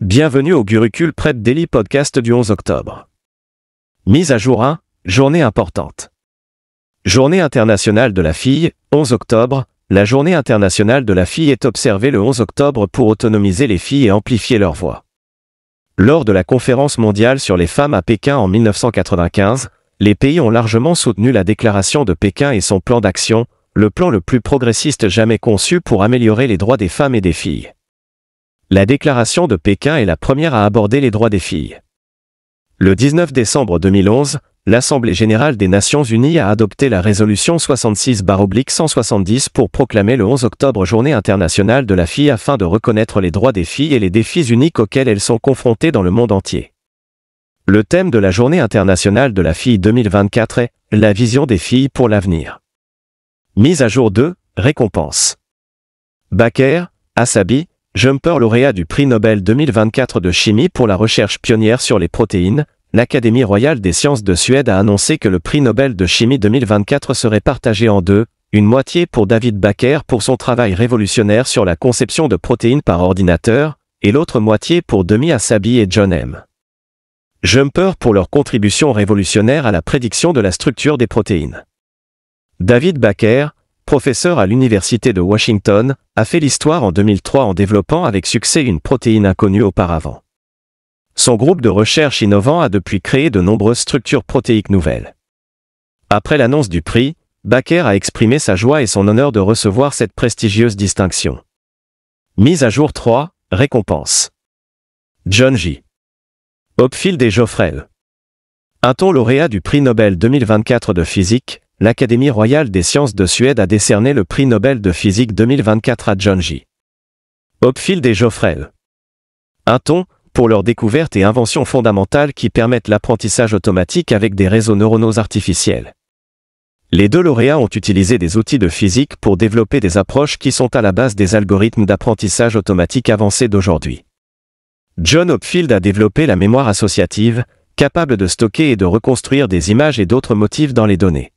Bienvenue au Gurucule Prep Daily Podcast du 11 octobre. Mise à jour 1, journée importante. Journée internationale de la fille, 11 octobre. La journée internationale de la fille est observée le 11 octobre pour autonomiser les filles et amplifier leur voix. Lors de la conférence mondiale sur les femmes à Pékin en 1995, les pays ont largement soutenu la déclaration de Pékin et son plan d'action, le plan le plus progressiste jamais conçu pour améliorer les droits des femmes et des filles. La déclaration de Pékin est la première à aborder les droits des filles. Le 19 décembre 2011, l'Assemblée générale des Nations unies a adopté la résolution 66/170 pour proclamer le 11 octobre Journée internationale de la fille afin de reconnaître les droits des filles et les défis uniques auxquels elles sont confrontées dans le monde entier. Le thème de la Journée internationale de la fille 2024 est « La vision des filles pour l'avenir ». Mise à jour 2, récompense. Baker, Asabi, Jumper lauréat du prix Nobel 2024 de chimie pour la recherche pionnière sur les protéines, l'Académie royale des sciences de Suède a annoncé que le prix Nobel de chimie 2024 serait partagé en deux, une moitié pour David Baker pour son travail révolutionnaire sur la conception de protéines par ordinateur, et l'autre moitié pour Demi Asabi et John M. Jumper pour leur contribution révolutionnaire à la prédiction de la structure des protéines. David Baker, professeur à l'Université de Washington, a fait l'histoire en 2003 en développant avec succès une protéine inconnue auparavant. Son groupe de recherche innovant a depuis créé de nombreuses structures protéiques nouvelles. Après l'annonce du prix, Baker a exprimé sa joie et son honneur de recevoir cette prestigieuse distinction. Mise à jour 3, récompense. John J. Hopfield et Geoffrey. Un lauréat du prix Nobel 2024 de physique, l'Académie royale des sciences de Suède a décerné le prix Nobel de physique 2024 à John J. Hopfield et Geoffrey. Pour leurs découvertes et inventions fondamentales qui permettent l'apprentissage automatique avec des réseaux neuronaux artificiels. Les deux lauréats ont utilisé des outils de physique pour développer des approches qui sont à la base des algorithmes d'apprentissage automatique avancés d'aujourd'hui. John Hopfield a développé la mémoire associative, capable de stocker et de reconstruire des images et d'autres motifs dans les données.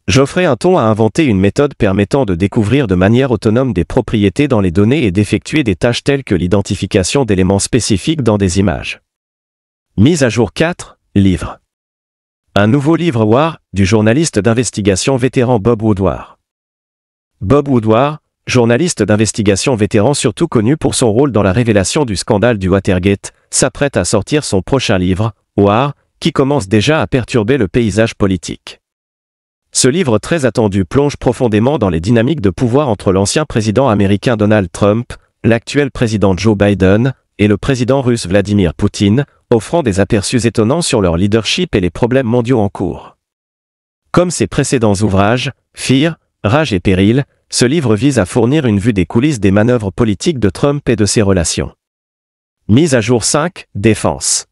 Geoffrey Hinton a inventé une méthode permettant de découvrir de manière autonome des propriétés dans les données et d'effectuer des tâches telles que l'identification d'éléments spécifiques dans des images. Mise à jour 4, livre. Un nouveau livre War, du journaliste d'investigation vétéran Bob Woodward. Bob Woodward, journaliste d'investigation vétéran surtout connu pour son rôle dans la révélation du scandale du Watergate, s'apprête à sortir son prochain livre, War, qui commence déjà à perturber le paysage politique. Ce livre très attendu plonge profondément dans les dynamiques de pouvoir entre l'ancien président américain Donald Trump, l'actuel président Joe Biden, et le président russe Vladimir Poutine, offrant des aperçus étonnants sur leur leadership et les problèmes mondiaux en cours. Comme ses précédents ouvrages, Fear, Rage et Péril, ce livre vise à fournir une vue des coulisses des manœuvres politiques de Trump et de ses relations. Mise à jour 5, défense.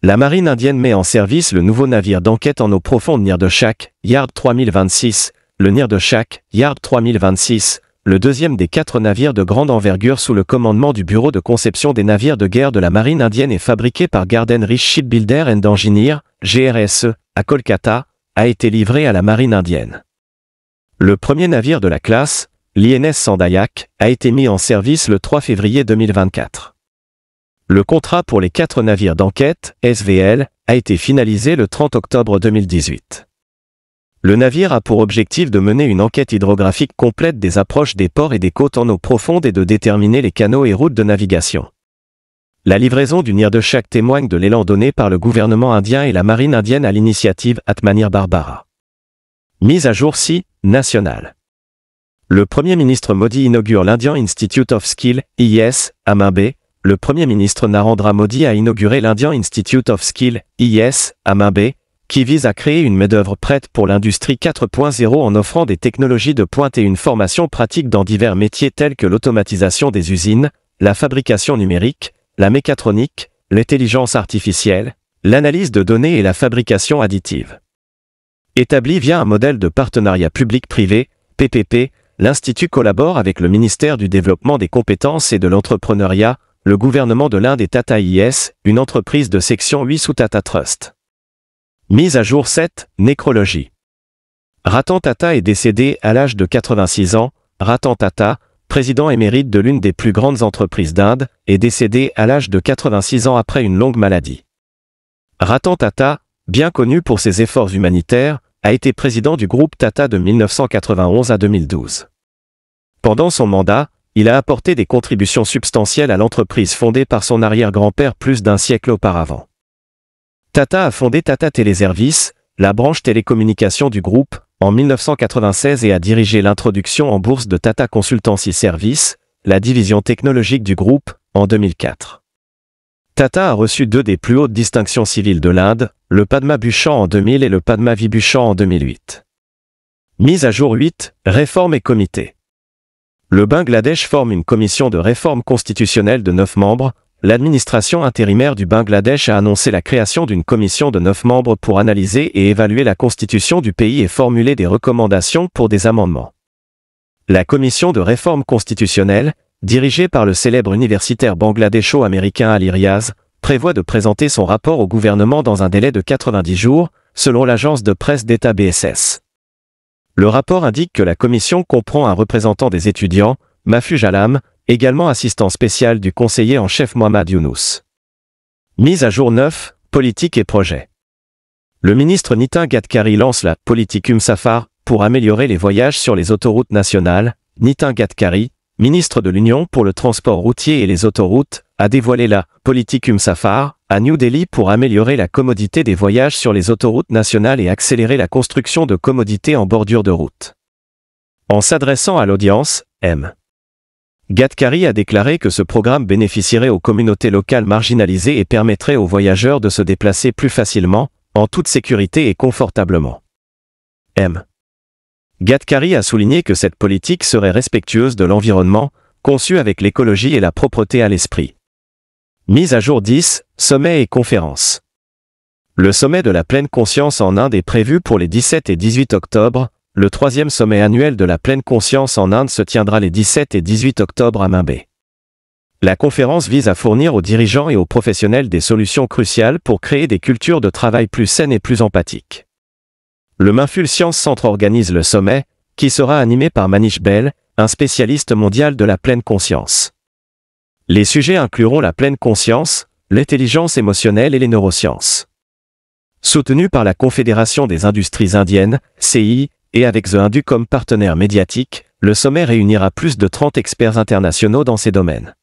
La marine indienne met en service le nouveau navire d'enquête en eau profonde Neerderschak, Yard 3026, le Neerderschak, Yard 3026, le deuxième des 4 navires de grande envergure sous le commandement du Bureau de conception des navires de guerre de la marine indienne et fabriqué par Garden Rich Shipbuilder and Engineer, GRSE, à Kolkata, a été livré à la marine indienne. Le premier navire de la classe, l'INS Sandayak, a été mis en service le 3 février 2024. Le contrat pour les 4 navires d'enquête, SVL, a été finalisé le 30 octobre 2018. Le navire a pour objectif de mener une enquête hydrographique complète des approches des ports et des côtes en eau profonde et de déterminer les canaux et routes de navigation. La livraison du Neerderschak témoigne de l'élan donné par le gouvernement indien et la marine indienne à l'initiative Atmanirbhara Barbara. Mise à jour 6, nationale. Le Premier ministre Modi inaugure l'Indian Institute of Skill, IIS, à Mumbai. Le Premier ministre Narendra Modi a inauguré l'Indian Institute of Skill, IIS, à Mumbai, qui vise à créer une main-d'œuvre prête pour l'industrie 4.0 en offrant des technologies de pointe et une formation pratique dans divers métiers tels que l'automatisation des usines, la fabrication numérique, la mécatronique, l'intelligence artificielle, l'analyse de données et la fabrication additive. Établi via un modèle de partenariat public-privé, PPP, l'Institut collabore avec le ministère du Développement des compétences et de l'entrepreneuriat, le gouvernement de l'Inde et Tata IS, une entreprise de section 8 sous Tata Trust. Mise à jour 7, nécrologie. Ratan Tata est décédé à l'âge de 86 ans. Ratan Tata, président émérite de l'une des plus grandes entreprises d'Inde, est décédé à l'âge de 86 ans après une longue maladie. Ratan Tata, bien connu pour ses efforts humanitaires, a été président du groupe Tata de 1991 à 2012. Pendant son mandat, il a apporté des contributions substantielles à l'entreprise fondée par son arrière-grand-père plus d'un siècle auparavant. Tata a fondé Tata Téléservices, la branche télécommunication du groupe, en 1996 et a dirigé l'introduction en bourse de Tata Consultancy Services, la division technologique du groupe, en 2004. Tata a reçu 2 des plus hautes distinctions civiles de l'Inde, le Padma Bhushan en 2000 et le Padma Vibhushan en 2008. Mise à jour 8, réforme et comité. Le Bangladesh forme une commission de réforme constitutionnelle de 9 membres. L'administration intérimaire du Bangladesh a annoncé la création d'une commission de 9 membres pour analyser et évaluer la constitution du pays et formuler des recommandations pour des amendements. La commission de réforme constitutionnelle, dirigée par le célèbre universitaire bangladesho-américain Ali Riaz, prévoit de présenter son rapport au gouvernement dans un délai de 90 jours, selon l'agence de presse d'État BSS. Le rapport indique que la commission comprend un représentant des étudiants, Mahfuz Alam, également assistant spécial du conseiller en chef Mohammad Younous. Mise à jour 9, politique et projets. Le ministre Nitin Gadkari lance la politique Humsafar pour améliorer les voyages sur les autoroutes nationales. Nitin Gadkari, ministre de l'Union pour le transport routier et les autoroutes, a dévoilé la politique Humsafar à New Delhi pour améliorer la commodité des voyages sur les autoroutes nationales et accélérer la construction de commodités en bordure de route. En s'adressant à l'audience, M. Gadkari a déclaré que ce programme bénéficierait aux communautés locales marginalisées et permettrait aux voyageurs de se déplacer plus facilement, en toute sécurité et confortablement. M. Gadkari a souligné que cette politique serait respectueuse de l'environnement, conçue avec l'écologie et la propreté à l'esprit. Mise à jour 10, sommet et conférences. Le sommet de la pleine conscience en Inde est prévu pour les 17 et 18 octobre. Le 3e sommet annuel de la pleine conscience en Inde se tiendra les 17 et 18 octobre à Mumbai. La conférence vise à fournir aux dirigeants et aux professionnels des solutions cruciales pour créer des cultures de travail plus saines et plus empathiques. Le Mindful Science Centre organise le sommet, qui sera animé par Manish Bell, un spécialiste mondial de la pleine conscience. Les sujets incluront la pleine conscience, l'intelligence émotionnelle et les neurosciences. Soutenu par la Confédération des industries indiennes, CI, et avec The Hindu comme partenaire médiatique, le sommet réunira plus de 30 experts internationaux dans ces domaines.